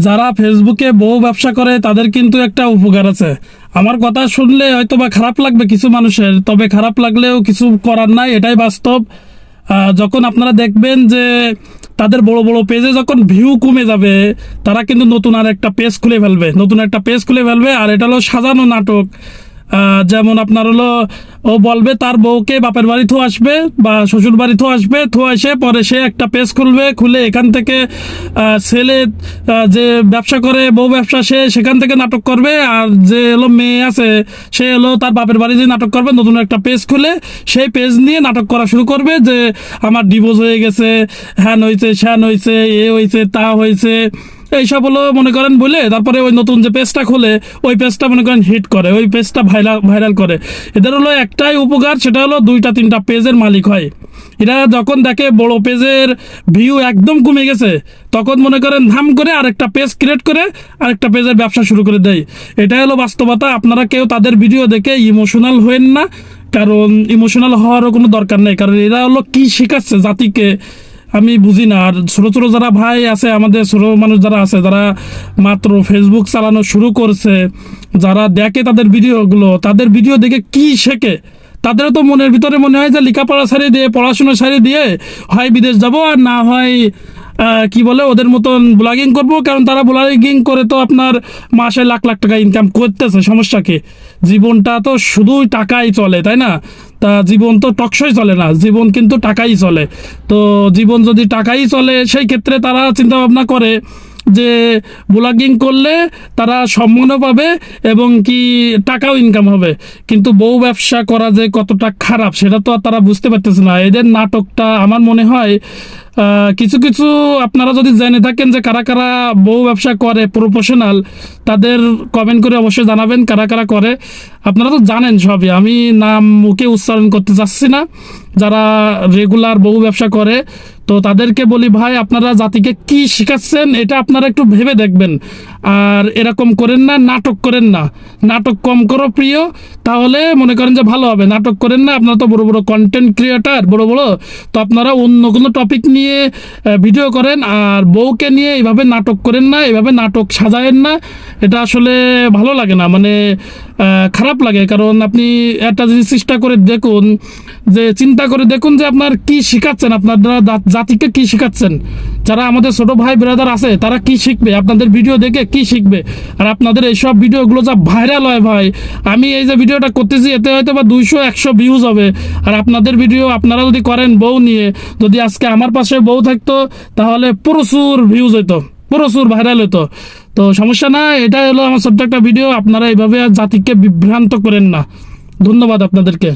যারা ফেসবুকে বউ ব্যবসা করে তাদের কিন্তু একটা উপকার আছে। আমার কথা শুনলে হয়তো বা খারাপ লাগবে কিছু মানুষের, তবে খারাপ লাগলেও কিছু করার নাই, এটাই বাস্তব। যখন আপনারা দেখবেন যে তাদের বড় বড় পেজে যখন ভিউ কমে যাবে, তারা কিন্তু নতুন আর একটা পেজ খুলে ফেলবে, আর এটা হলো সাজানো নাটক। যেমন আপনার হলো, ও বলবে তার বউকে বাপের বাড়ি থো আসবে বা শ্বশুর বাড়ি থো আসবে, থো এসে পরে সে একটা পেজ খুলবে, খুলে এখান থেকে ছেলে যে ব্যবসা করে বউ ব্যবসা, সে সেখান থেকে নাটক করবে। আর যে হলো মেয়ে আছে, সে হলো তার বাপের বাড়ি যে নাটক করবে, নতুন একটা পেজ খুলে সেই পেজ নিয়ে নাটক করা শুরু করবে যে আমার ডিভোর্স হয়ে গেছে, হ্যান হয়েছে, স্যান হয়েছে, এ হয়েছে, তা হয়েছে, এইসব হলো মনে করেন বলে। তারপরে ওই নতুন যে পেজটা খোলে, ওই পেজটা মনে করেন হিট করে, ওই পেজটা ভাইরাল করে। এদের হলো একটাই উপকার, সেটা হলো 2-3টা পেজের মালিক হয়। এরা যখন দেখে বড় পেজের ভিউ একদম কমে গেছে, তখন মনে করেন ধাম করে আরেকটা পেজ ক্রিয়েট করে আরেকটা পেজের ব্যবসা শুরু করে দেয়। এটাই হলো বাস্তবতা। আপনারা কেউ তাদের ভিডিও দেখে ইমোশনাল হয়েন না, কারণ ইমোশনাল হওয়ারও কোনো দরকার নেই। কারণ এরা হলো কি শেখাচ্ছে জাতিকে আমি বুঝি না। আর ছোটো ছোটো যারা ভাই আছে, আমাদের ছোটো মানুষ যারা আছে, যারা মাত্র ফেসবুক চালানো শুরু করছে, যারা দেখে তাদের ভিডিওগুলো, তাদের ভিডিও দেখে কি শেখে? তাদেরও তো মনের ভিতরে মনে হয় যে লেখাপড়া ছাড়িয়ে দিয়ে, পড়াশোনা ছাড়িয়ে দিয়ে হয় বিদেশ যাব, আর না হয় কি বলে ওদের মতন ব্লগিং করব। কারণ তারা ব্লগিং করে তো আপনার মাসে লাখ লাখ টাকা ইনকাম করতেছে, সমস্যা কি? জীবনটা তো শুধুই টাকাই চলে, তাই না? তা জীবন তো টকসই চলে না, জীবন কিন্তু টাকাই চলে। তো জীবন যদি টাকাই চলে, সেই ক্ষেত্রে তারা চিন্তা ভাবনা করে যে ব্লগিং করলে তারা সম্মানও পাবে এবং কি টাকাও ইনকাম হবে। কিন্তু বউ ব্যবসা করা যে কতটা খারাপ, সেটা তো আর তারা বুঝতে পারতেছে না। এদের নাটকটা আমার মনে হয় কিছু কিছু আপনারা যদি জেনে থাকেন যে কারা কারা বউ ব্যবসা করে প্রফেশনাল, তাদের কমেন্ট করে অবশ্যই জানাবেন কারা কারা করে। আপনারা তো জানেন সবই, আমি নাম মুখে উচ্চারণ করতে চাচ্ছি না। যারা রেগুলার বউ ব্যবসা করে, তো তাদেরকে বলি ভাই, আপনারা জাতিকে কি শেখাচ্ছেন এটা আপনারা একটু ভেবে দেখবেন। আর এরকম করেন না, নাটক করেন না, নাটক কম করো প্রিয়, তাহলে মনে করেন যে ভালো হবে। নাটক করেন না, আপনারা তো বড় বড় কন্টেন্ট ক্রিয়েটার, বড় বড়, তো আপনারা অন্য কোনো টপিক নিয়ে ভিডিও করেন। আর বউকে নিয়ে এইভাবে নাটক করেন না, এইভাবে নাটক সাজায়েন না। এটা আসলে ভালো লাগে না, মানে খারাপ লাগে। কারণ আপনি একটা জিনিস চেষ্টা করে দেখুন, যে চিন্তা করে দেখুন যে আপনার কি শেখাচ্ছেন, আপনারা জাতিকে কি শেখাচ্ছেন। যারা আমাদের ছোট ভাই ব্রাদার আছে, তারা কি শিখবে আপনাদের ভিডিও দেখে? কি শিখবে? আর আপনাদের এইসব ভিডিওগুলো যা ভাইরাল হয় ভাই, আমি এই যে ভিডিওটা করতেছি, এতে হয়তো বা 200-100 ভিউজ হবে। আর আপনাদের ভিডিও আপনারা যদি করেন বউ নিয়ে, যদি আজকে আমার পাশে বউ থাকতো, তাহলে প্রচুর ভিউজ হইতো, প্রচুর ভাইরাল হতো। তো সমস্যা না, এটাই হলো আমার ছোট্ট একটা ভিডিও। আপনারা এইভাবে জাতিকে বিভ্রান্ত করেন না। ধন্যবাদ আপনাদেরকে।